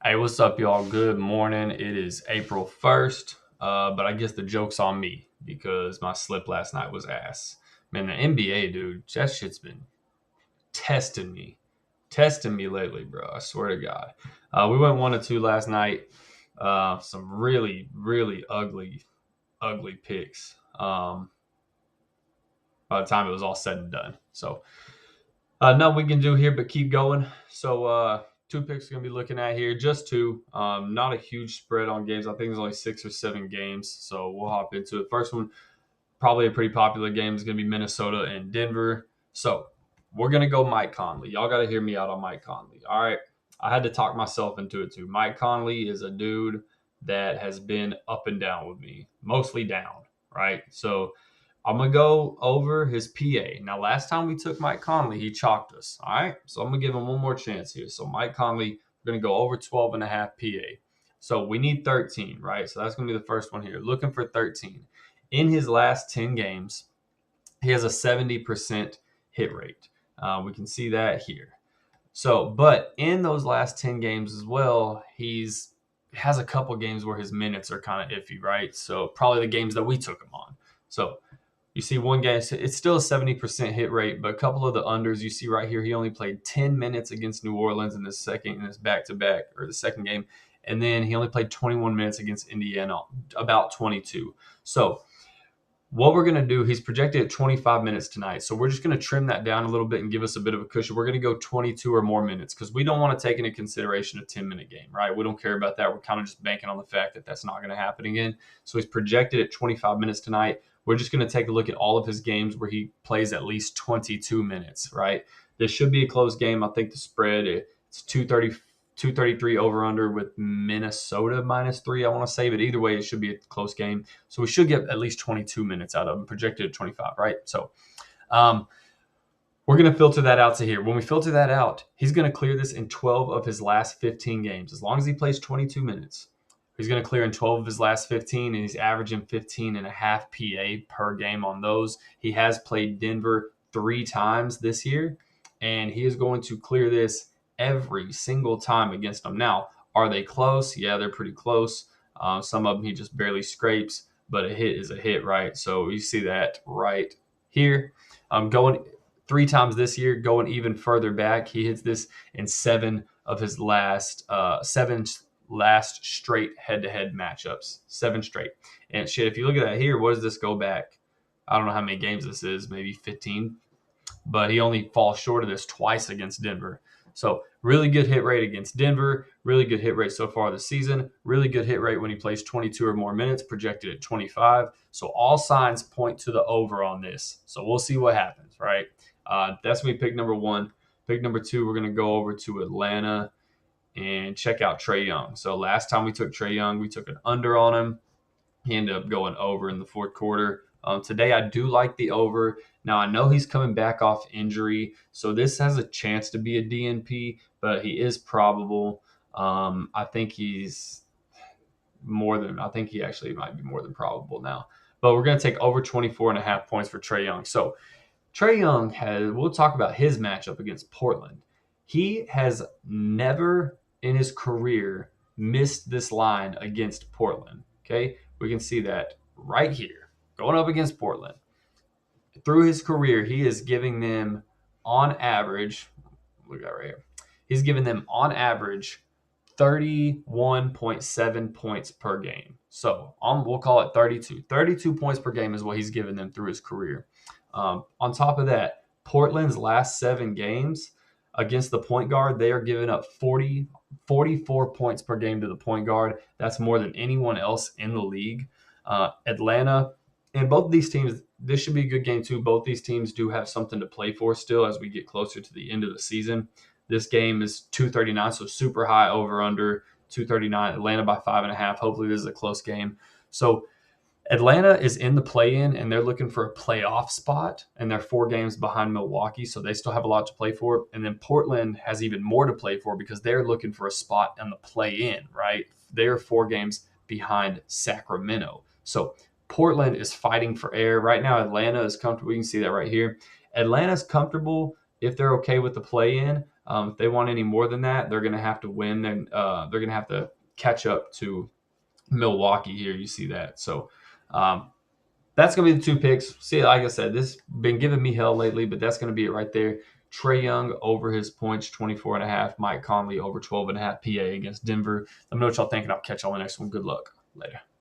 Hey, what's up, y'all? Good morning. It is April 1st, but I guess the joke's on me because my slip last night was ass. Man, the NBA, dude, that shit's been testing me, testing me lately, bro. I swear to God. We went 1-2 last night. Some really, really ugly picks by the time it was all said and done. So, nothing we can do here but keep going. So, two picks we're going to be looking at here, just two. Not a huge spread on games. I think there's only 6 or 7 games. So, we'll hop into it. First one, probably a pretty popular game, is going to be Minnesota and Denver. So, we're going to go Mike Conley. Y'all got to hear me out on Mike Conley. All right. I had to talk myself into it too. Mike Conley is a dude that has been up and down with me, mostly down, right? So, I'm going to go over his PA. Now, last time we took Mike Conley, he chalked us. All right. So I'm going to give him one more chance here. So Mike Conley, we're going to go over 12.5 PA. So we need 13, right? So that's going to be the first one here. Looking for 13. In his last 10 games, he has a 70% hit rate. We can see that here. So, but in those last 10 games as well, he's has a couple games where his minutes are kind of iffy, right? So probably the games that we took him on. So you see one game, it's still a 70% hit rate, but a couple of the unders you see right here, he only played 10 minutes against New Orleans in this back-to-back, or the second game. And then he only played 21 minutes against Indiana, about 22. So what we're going to do, he's projected at 25 minutes tonight. So we're just going to trim that down a little bit and give us a bit of a cushion. We're going to go 22 or more minutes because we don't want to take into consideration a 10-minute game, right? We don't care about that. We're kind of just banking on the fact that that's not going to happen again. So he's projected at 25 minutes tonight. We're just going to take a look at all of his games where he plays at least 22 minutes, right? This should be a close game. I think the spread, it's 233 over under with Minnesota -3, I want to say, but either way, it should be a close game. So we should get at least 22 minutes out of him, projected at 25, right? So um, we're going to filter that out to here. When we filter that out, he's going to clear this in 12 of his last 15 games. As long as he plays 22 minutes, he's going to clear in 12 of his last 15, and he's averaging 15.5 PA per game on those. He has played Denver 3 times this year, and he is going to clear this every single time against them. Now, are they close? Yeah, they're pretty close. Some of them he just barely scrapes, but a hit is a hit, right? So you see that right here. Going 3 times this year, going even further back, he hits this in 7 of his last straight head-to-head matchups. 7 straight. And shit, if you look at that here, what does this go back? I don't know how many games this is, maybe 15. But he only falls short of this twice against Denver. So really good hit rate against Denver, really good hit rate so far this season, really good hit rate when he plays 22 or more minutes, projected at 25. So all signs point to the over on this. So we'll see what happens, right? That's going to be pick number 1. Pick number 2, we're going to go over to Atlanta and check out Trae Young. So last time we took Trae Young, we took an under on him. He ended up going over in the fourth quarter. Today, I do like the over. Now, I know he's coming back off injury, so this has a chance to be a DNP, but he is probable. I think he actually might be more than probable now. But we're going to take over 24.5 points for Trae Young. So Trae Young we'll talk about his matchup against Portland. He has never in his career missed this line against Portland. Okay, we can see that right here, going up against Portland. Through his career, he is giving them on average, look at that right here, he's giving them on average 31.7 points per game. So we'll call it 32. 32 points per game is what he's given them through his career. On top of that, Portland's last 7 games against the point guard, they are giving up 44 points per game to the point guard. That's more than anyone else in the league. Atlanta, and both of these teams, this should be a good game too. Both these teams do have something to play for still as we get closer to the end of the season. This game is 239, so super high over under 239. Atlanta by 5.5. Hopefully this is a close game. So Atlanta is in the play-in, and they're looking for a playoff spot, and they're 4 games behind Milwaukee, so they still have a lot to play for. And then Portland has even more to play for because they're looking for a spot in the play-in, right? They're 4 games behind Sacramento. So Portland is fighting for air. Right now, Atlanta is comfortable. You can see that right here. Atlanta's comfortable if they're okay with the play-in, If they want any more than that, they're going to have to win. Then they're going to have to catch up to Milwaukee here. You see that. So that's going to be the 2 picks. See, like I said, this been giving me hell lately, but that's going to be it right there. Trae Young over his points, 24.5. Mike Conley over 12.5 PA against Denver. Let me know what y'all think, and I'll catch y'all on the next one. Good luck. Later.